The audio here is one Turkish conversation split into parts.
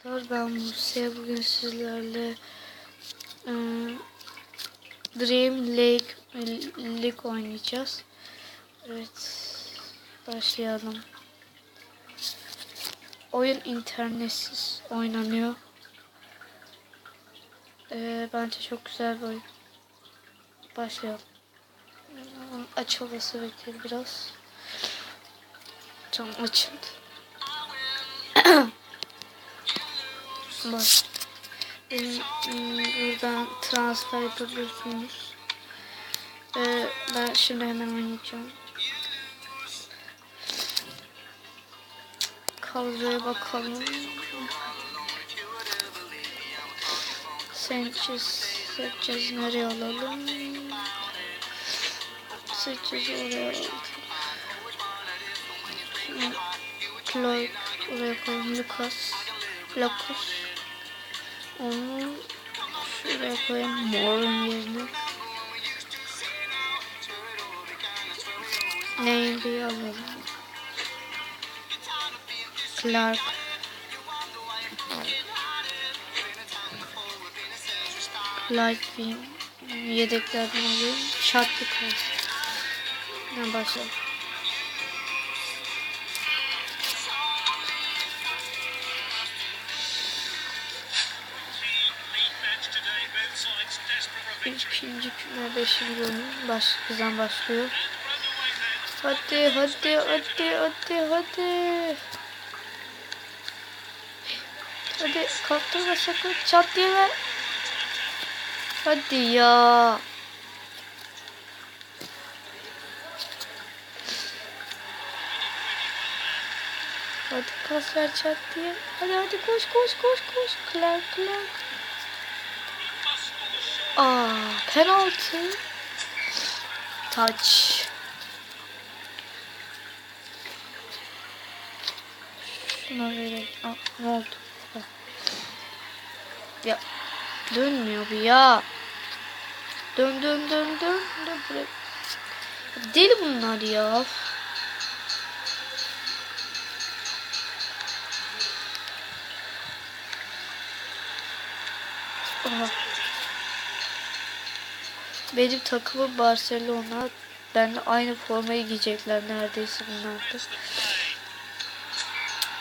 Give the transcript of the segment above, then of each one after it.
Ben Musa, bugün sizlerle Dream League oynayacağız. Evet, başlayalım. Oyun internetsiz oynanıyor. Bence çok güzel bir oyun. Başlayalım. Açılması bekler biraz. Tamam, açıldı. Bak. Buradan transfer yapabiliyorsunuz. Ben şimdi hemen oynayacağım. Kadroya bakalım. Seçeceğiz. Nereye alalım? Seçeceğiz, oraya alalım. Chloe oraya koyalım. Lacus. Onu şuraya koyalım. Mor'un yerine. Neydi alalım. Clark. Lightbeam. Yedeklerden alıyorum. Çatlı kalsın. Ben başlayalım. İkinci küme 5. oyun hızdan başlıyor. Hadi. Hadi kaptırma sakın, çat diye ver. Hadi ya. Hadi pas ver çat diye. Hadi koş. Clark. Penaltı. Touch. Şuna verelim. Ne oldu? Ya dönmüyor bu ya. Dön buraya. Deli bunlar ya. Aha. Benim takımım Barcelona. Benimle aynı formayı giyecekler neredeyse bunlar da.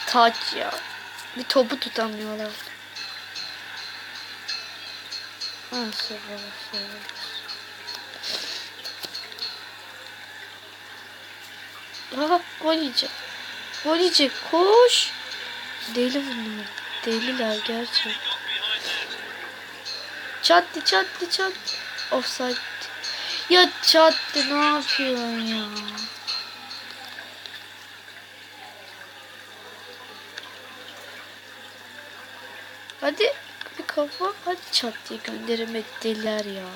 Taç ya. Bir topu tutamıyorlar. Nasıl? Aha, gol yiyecek. Koş. Deli bunlar. Deliler gerçekten. Çattı. Offside. Ya çattı, ne yapıyorsun ya? Hadi bir kafa. Hadi çat diye gönderemediler ya.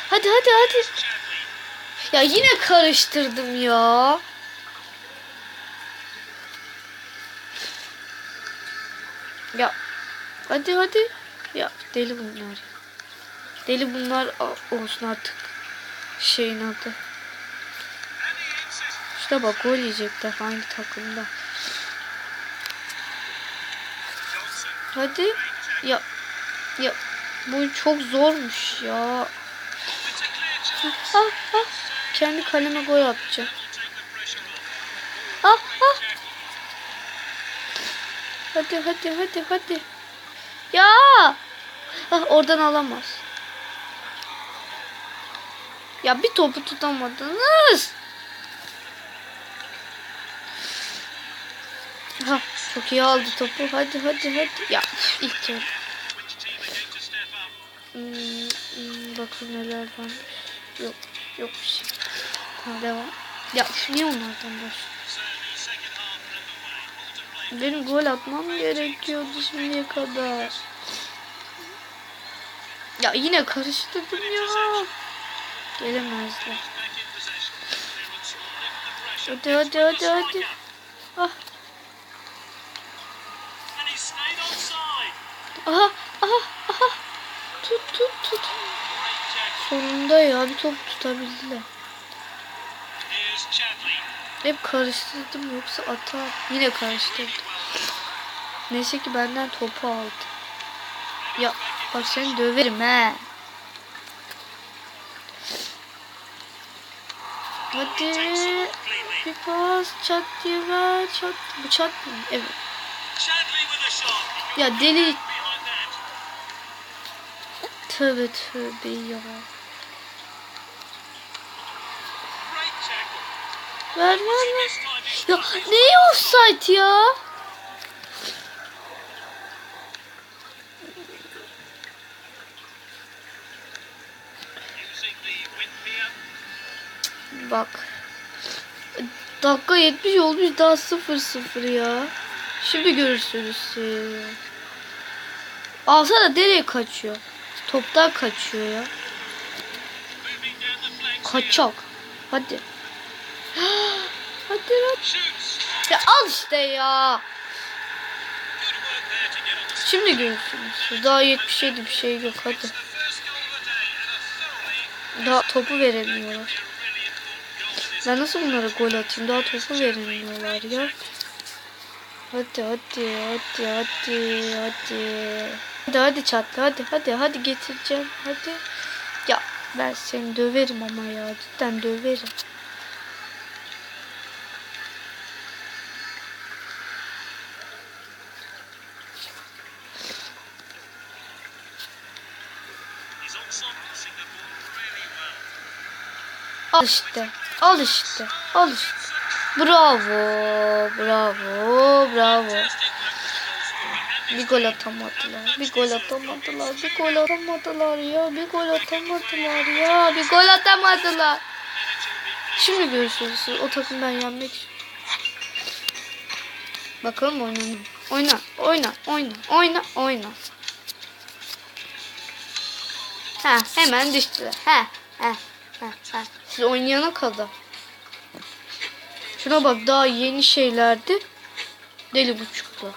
Hadi. Ya yine karıştırdım ya. Ya hadi. Ya deli bunlar. Deli bunlar olsun artık. Şeyin adı. İşte bak, gol yiyecekler hangi takımda. Hadi. Ya bu çok zormuş ya. Kendi kaleme gol atacağım. Hadi. Ya. Oradan alamaz. Ya bir topu tutamadınız. Çok iyi aldı topu. Hadi. Ya ilk kere. Bakın neler varmış. Yok bir şey. Tamam, devam. Ya niye onlardan baş? Benim gol atmam gerekiyordu şimdiye kadar. Ya yine karıştırdım ya. Gelemezler. Hadi. Aha. Tut. Sonunda ya bir top tutabildiler. Hep karıştırdım, yoksa atar. Yine karıştırdım. Neyse ki benden topu aldı. Ya bak seni döverim he. Hadi bir pas çat diye ver çat. Bu çat mı? Evet. Ya deli. Tövbe tövbe ya. Ver. Ya neyi offside ya? Bak. Dakika 70 olmuş daha 0-0 ya. Şimdi görürsünüz. Alsana nereye kaçıyor? Toptan kaçıyor ya. Kaçak. Hadi. Hadi lan. Ya al işte ya. Şimdi görürsünüz. Daha 77 bir şey yok hadi. Daha topu veremiyorlar. Ben nasıl bunlara gol atayım? Daha topu veremiyorlar ya. Hadi çatla hadi getireceğim hadi. Ya ben seni döverim ama ya cidden döverim. Al işte. Bravo. Bir gol atamadılar ya. Şimdi görüşürüz. O takımdan yenmek için. Bakalım oyna. Ha hemen düştüler. Ha. Siz oynayana kadar. Şuna bak daha yeni şeylerdi. Deli buçuklu.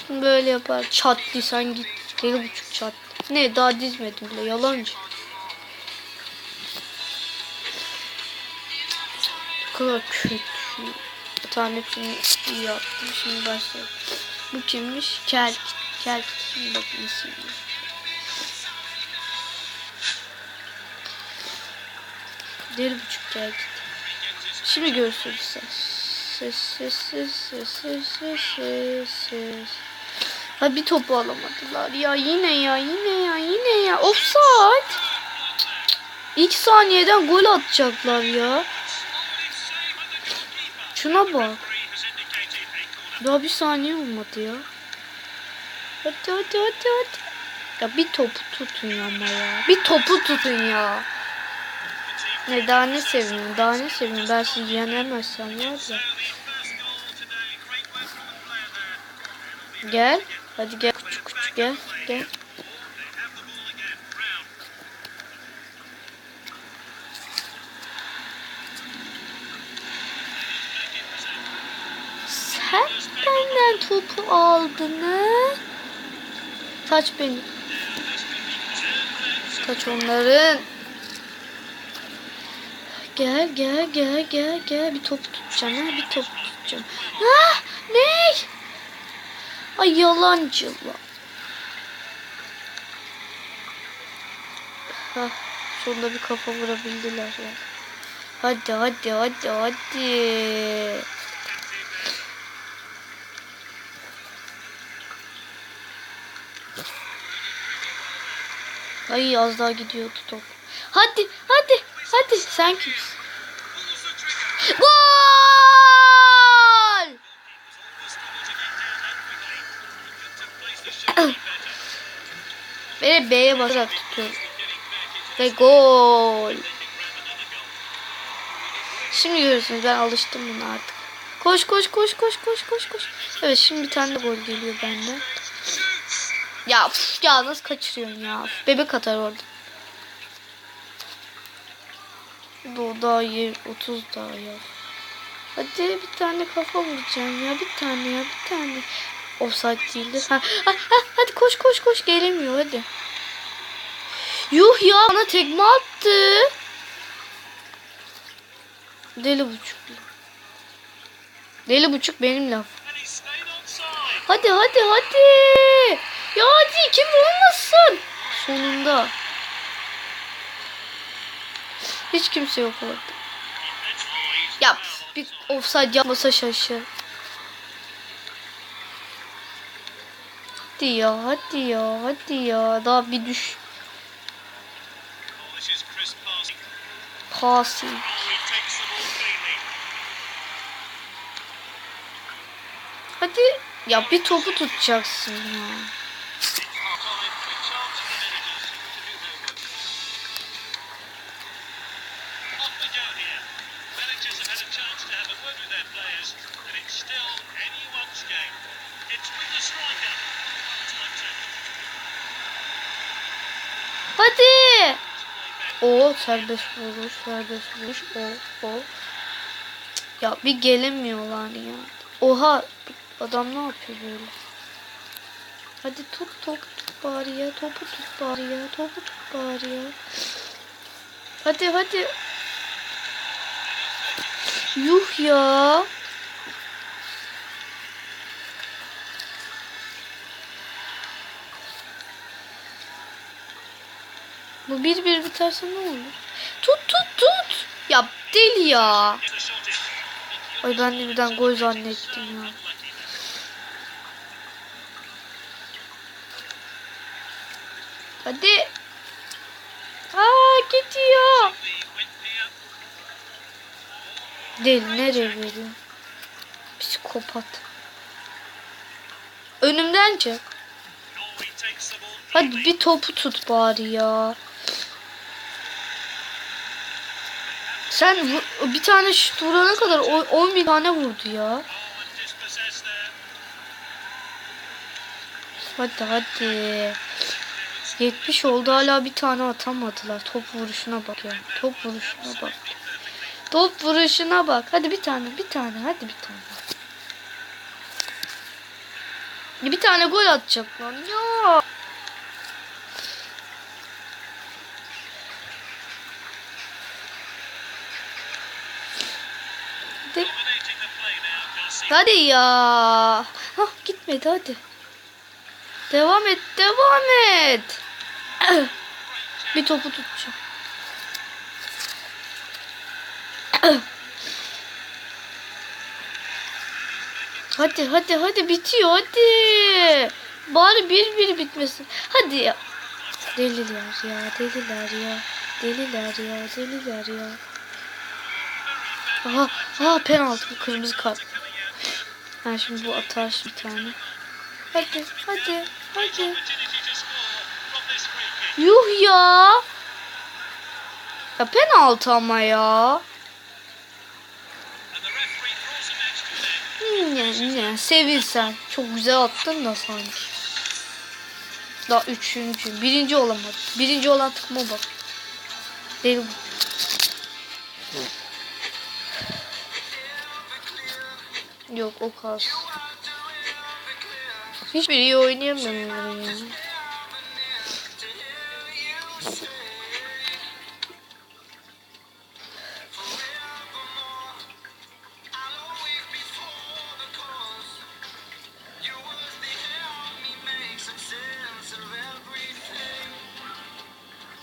Şimdi böyle yapar. Çatlıysan git. Deli buçuk çat. Ne daha dizmedim bile yalancı. Ne kadar kötü. Bir tanesini iyi yaptım. Şimdi başlayalım. Bu kimmiş? Kelk. Şimdi bakın nasıl. Deli buçuk Kelk. Şimdi görürsünüz ses. Ha bir topu alamadılar. Ya yine ya. Offside. 2 saniyeden gol atacaklar ya. Şuna bak. Daha 1 saniye olmadı ya. Hadi. Ya bir topu tutun ya ama ya. Bir topu tutun ya. Ne daha ne seviyorum. Ben sizi yenemezsem var ya. Gel. Hadi gel küçük gel. Sen benden topu aldın ha? Taç benim. Taç onların. Gel. Bir top tutacağım. Ha? Ne? Ay yalancılar. Sonunda bir kafa vurabildiler ya. Hadi. Ay az daha gidiyordu top. Hadi. Sen kimsin? Gol! Beni B'ye basarak tutuyorum. Ve gol. Şimdi görürsünüz ben alıştım buna artık. Koş. Evet şimdi bir tane de gol geliyor benden. Ya nasıl kaçırıyorsun ya? Bebek atar orada. Daha 30 daha ya. Hadi bir tane kafa vuracaksın ya. Bir tane. Offside değildir. Hadi koş. Gelemiyor hadi. Yuh ya bana tekme attı. Deli buçuk. Deli buçuk benim laf. Hadi hadi hadi. Ya hadi kim olmasın. Sonunda. Hiç kimse yok orada. Ya bir offside yapmasa şaşır. Hadi ya hadi ya hadi ya. Daha bir düş. Passing. Hadi ya bir topu tutacaksın ya. Hadi. O serbest vuruş, serbest vuruş. O. Ya bir gelemiyorlar ya. Oha adam ne yapıyor böyle? Hadi tut bari ya. Topu tut bari ya. Topu tut bari ya. Hadi hadi. Yuh ya. Bu 1-1 biterse ne olur? Tut. Ya deli ya. Ay ben de birden gol zannettim ya. Hadi. Gidiyor. Deli nereye veriyor? Psikopat. Önümden çık. Hadi bir topu tut bari ya. Sen bir tane şut vurana kadar 10.000 tane vurdu ya. Hadi. 70 oldu hala bir tane atamadılar. Top vuruşuna bak ya. Top vuruşuna bak. Hadi bir tane. Hadi bir tane. Bir tane gol atacak lan. Ya. Hadi ya. Gitmedi hadi. Devam et. Bir topu tutacağım. Hadi bitiyor hadi. Bari 1-1 bitmesin. Hadi ya. Deliler ya. Aha penaltı, bu kırmızı kart. Ben şimdi bu atar bir tane. Hadi. Yuh ya. Ya penaltı ama ya. Yani sevilsen. Çok güzel attın da sanki. Daha 3. Birinci olamadı. Birinci olan tıkma bak. Değil bu. Yok o kalsın. Hiçbir iyi oynayamıyorum ya.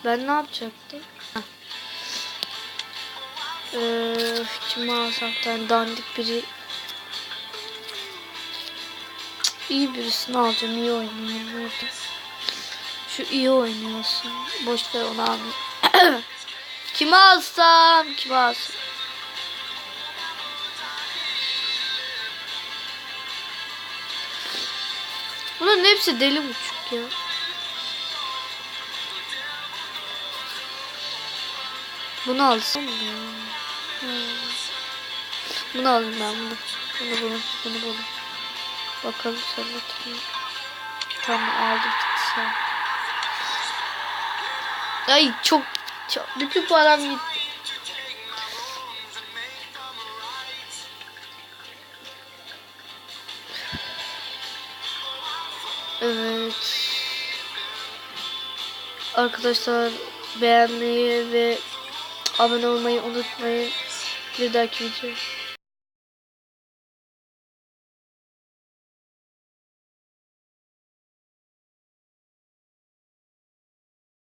Ben ne yapacaktım? Kimi alsam? Ben dandik biri. İyi birisini alacağım. İyi oynuyor. Şu iyi oynuyorsun. Boş ver onu abi. Kimi alsam? Bunların hepsi deli buçuk ya. Bunu alsam ya. Bunu alayım ben bunu. Bunu. Bakalım sonra kim? Tamam aldım sen. Ay çok bütün param gitti. Evet. Arkadaşlar beğenmeyi ve abone olmayı unutmayın. Bir dahaki video.